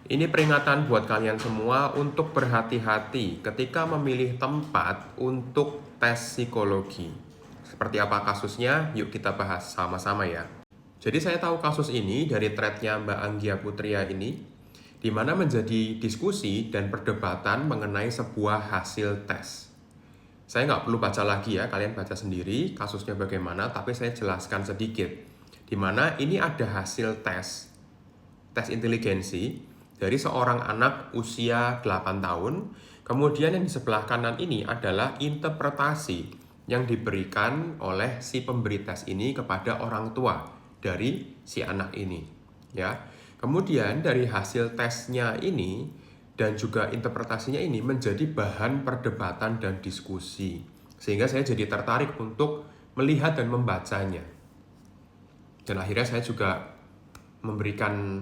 Ini peringatan buat kalian semua untuk berhati-hati ketika memilih tempat untuk tes psikologi. Seperti apa kasusnya? Yuk kita bahas sama-sama ya. Jadi saya tahu kasus ini dari threadnya Mbak Anggia Putria ini, di mana menjadi diskusi dan perdebatan mengenai sebuah hasil tes. Saya nggak perlu baca lagi ya, kalian baca sendiri kasusnya bagaimana, tapi saya jelaskan sedikit. Di mana ini ada hasil tes inteligensi dari seorang anak usia 8 tahun. Kemudian yang di sebelah kanan ini adalah interpretasi yang diberikan oleh si pemberi tes ini kepada orang tua dari si anak ini. Ya. Kemudian dari hasil tesnya ini dan juga interpretasinya ini menjadi bahan perdebatan dan diskusi. Sehingga saya jadi tertarik untuk melihat dan membacanya. Dan akhirnya saya juga memberikan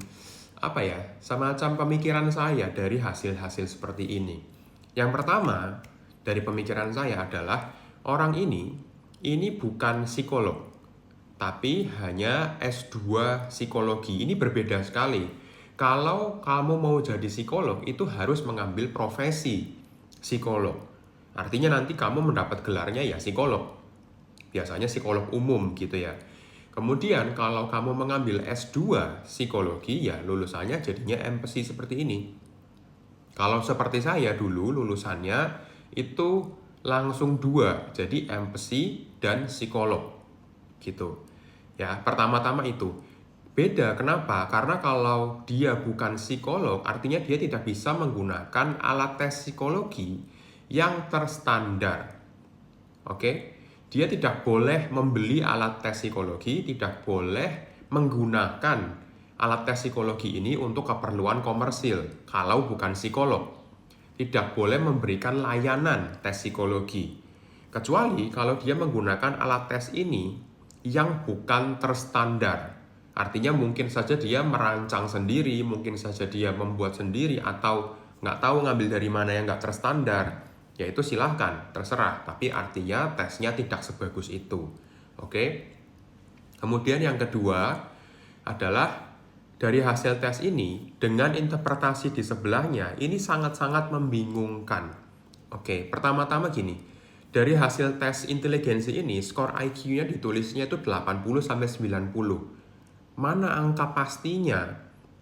semacam pemikiran saya dari hasil-hasil seperti ini. Yang pertama dari pemikiran saya adalah orang ini bukan psikolog, tapi hanya S2 psikologi. Ini berbeda sekali. Kalau kamu mau jadi psikolog, itu harus mengambil profesi psikolog. Artinya nanti kamu mendapat gelarnya ya psikolog. Biasanya psikolog umum gitu ya. Kemudian kalau kamu mengambil S2 psikologi, ya lulusannya jadinya MPsy seperti ini. Kalau seperti saya dulu lulusannya itu langsung 2, jadi MPsy dan psikolog gitu. Ya, pertama-tama itu. Beda, kenapa? Karena kalau dia bukan psikolog, artinya dia tidak bisa menggunakan alat tes psikologi yang terstandar. Oke? Dia tidak boleh membeli alat tes psikologi, tidak boleh menggunakan alat tes psikologi ini untuk keperluan komersil kalau bukan psikolog. Tidak boleh memberikan layanan tes psikologi. Kecuali kalau dia menggunakan alat tes ini yang bukan terstandar. Artinya mungkin saja dia merancang sendiri, mungkin saja dia membuat sendiri, atau nggak tahu ngambil dari mana yang nggak terstandar. Ya itu silahkan, terserah. Tapi artinya tesnya tidak sebagus itu. Oke? Kemudian yang kedua adalah dari hasil tes ini dengan interpretasi di sebelahnya ini sangat-sangat membingungkan. Oke, pertama-tama gini. Dari hasil tes inteligensi ini, skor IQ-nya ditulisnya itu 80 sampai 90. Mana angka pastinya?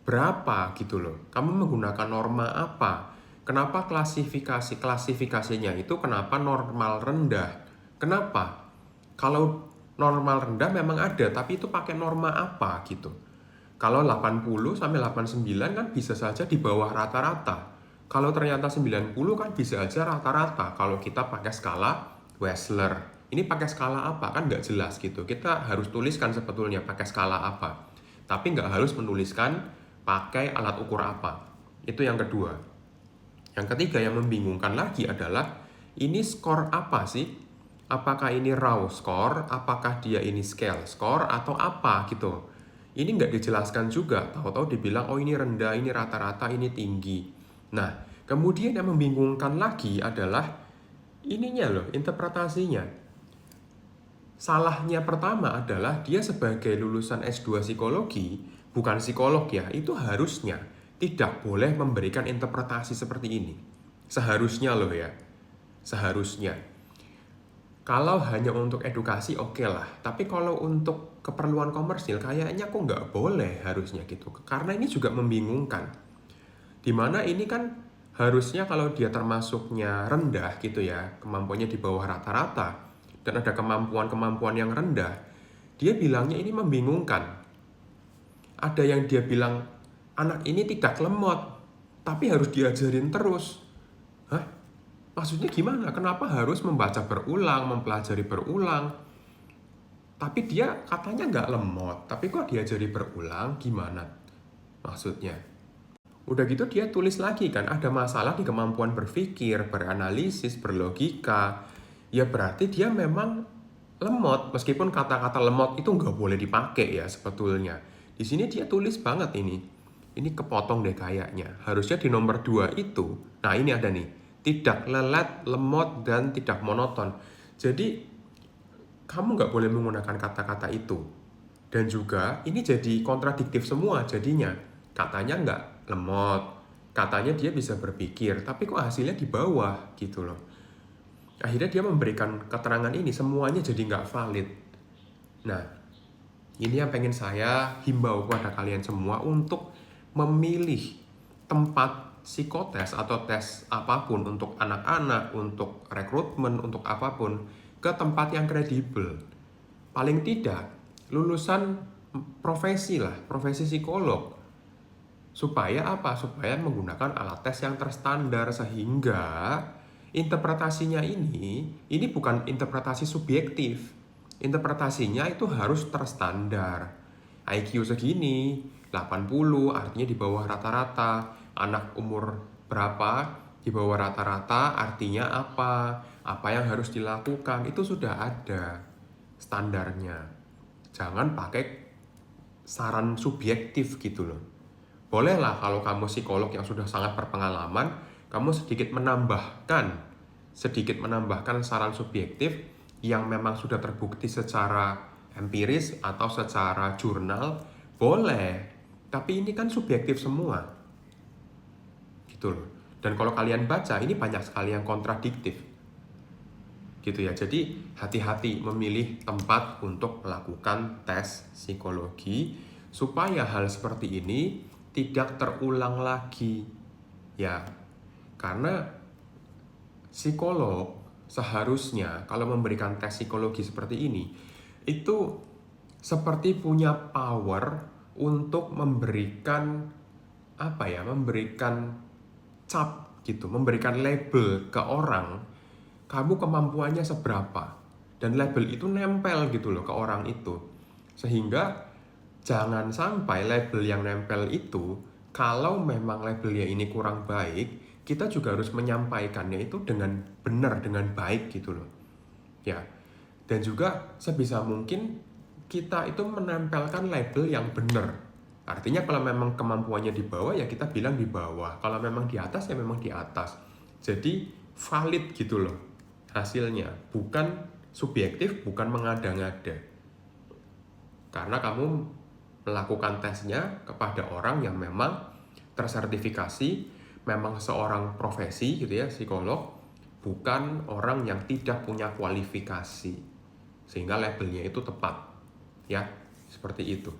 Berapa gitu loh? Kamu menggunakan norma apa? Kenapa klasifikasinya itu kenapa normal rendah? Kenapa? Kalau normal rendah memang ada, tapi itu pakai norma apa gitu. Kalau 80 sampai 89 kan bisa saja di bawah rata-rata. Kalau ternyata 90 kan bisa aja rata-rata kalau kita pakai skala Wechsler. Ini pakai skala apa? Kan nggak jelas gitu. Kita harus tuliskan sebetulnya pakai skala apa. Tapi nggak harus menuliskan pakai alat ukur apa. Itu yang kedua. Yang ketiga yang membingungkan lagi adalah ini skor apa sih? Apakah ini raw score? Apakah dia ini scale score? Atau apa gitu? Ini nggak dijelaskan juga. Tahu-tahu dibilang, oh ini rendah, ini rata-rata, ini tinggi. Nah, kemudian yang membingungkan lagi adalah ininya loh, interpretasinya. Salahnya pertama adalah dia sebagai lulusan S2 psikologi, bukan psikolog ya, itu harusnya tidak boleh memberikan interpretasi seperti ini. Seharusnya loh ya, seharusnya. Kalau hanya untuk edukasi oke lah, tapi kalau untuk keperluan komersil kayaknya kok nggak boleh harusnya gitu. Karena ini juga membingungkan. Dimana ini kan harusnya kalau dia termasuknya rendah gitu ya, kemampuannya di bawah rata-rata, dan ada kemampuan-kemampuan yang rendah, dia bilangnya ini membingungkan. Ada yang dia bilang, anak ini tidak lemot, tapi harus diajarin terus. Hah? Maksudnya gimana? Kenapa harus membaca berulang, mempelajari berulang? Tapi dia katanya nggak lemot, tapi kok diajari berulang? Gimana maksudnya? Udah gitu dia tulis lagi kan, ada masalah di kemampuan berpikir, beranalisis, berlogika. Ya berarti dia memang lemot, meskipun kata-kata lemot itu nggak boleh dipakai ya sebetulnya. Di sini dia tulis banget ini. Ini kepotong deh kayaknya. Harusnya di nomor 2 itu. Nah ini ada nih. Tidak lelet, lemot, dan tidak monoton. Jadi, kamu nggak boleh menggunakan kata-kata itu. Dan juga, ini jadi kontradiktif semua jadinya. Katanya lemot. Katanya dia bisa berpikir, tapi kok hasilnya di bawah gitu loh. Akhirnya dia memberikan keterangan ini, semuanya jadi nggak valid. Nah, ini yang pengen saya himbau kepada kalian semua untuk memilih tempat psikotes atau tes apapun untuk anak-anak, untuk rekrutmen, untuk apapun, ke tempat yang kredibel. Paling tidak, lulusan profesi lah, profesi psikolog. Supaya apa? Supaya menggunakan alat tes yang terstandar sehingga interpretasinya ini bukan interpretasi subjektif. Interpretasinya itu harus terstandar. IQ segini, 80 artinya di bawah rata-rata. Anak umur berapa di bawah rata-rata artinya apa? Apa yang harus dilakukan itu sudah ada standarnya. Jangan pakai saran subjektif gitu loh. Bolehlah kalau kamu psikolog yang sudah sangat berpengalaman, kamu sedikit menambahkan saran subjektif yang memang sudah terbukti secara empiris atau secara jurnal, boleh. Tapi ini kan subjektif semua. Gitu loh. Dan kalau kalian baca, ini banyak sekali yang kontradiktif. Gitu ya. Jadi hati-hati memilih tempat untuk melakukan tes psikologi supaya hal seperti ini tidak terulang lagi ya, karena psikolog seharusnya kalau memberikan tes psikologi seperti ini itu seperti punya power untuk memberikan memberikan cap gitu, memberikan label ke orang, kamu kemampuannya seberapa, dan label itu nempel gitu loh ke orang itu, sehingga jangan sampai label yang nempel itu, kalau memang labelnya ini kurang baik, kita juga harus menyampaikannya itu dengan benar, dengan baik gitu loh. Ya. Dan juga sebisa mungkin kita itu menempelkan label yang benar. Artinya kalau memang kemampuannya di bawah ya kita bilang di bawah. Kalau memang di atas ya memang di atas. Jadi valid gitu loh hasilnya. Bukan subjektif, bukan mengada-ngada. Karena kamu melakukan tesnya kepada orang yang memang tersertifikasi, memang seorang profesi gitu ya, psikolog, bukan orang yang tidak punya kualifikasi. Sehingga labelnya itu tepat. Ya, seperti itu.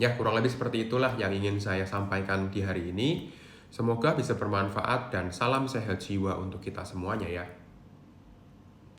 Ya, kurang lebih seperti itulah yang ingin saya sampaikan di hari ini. Semoga bisa bermanfaat dan salam sehat jiwa untuk kita semuanya ya.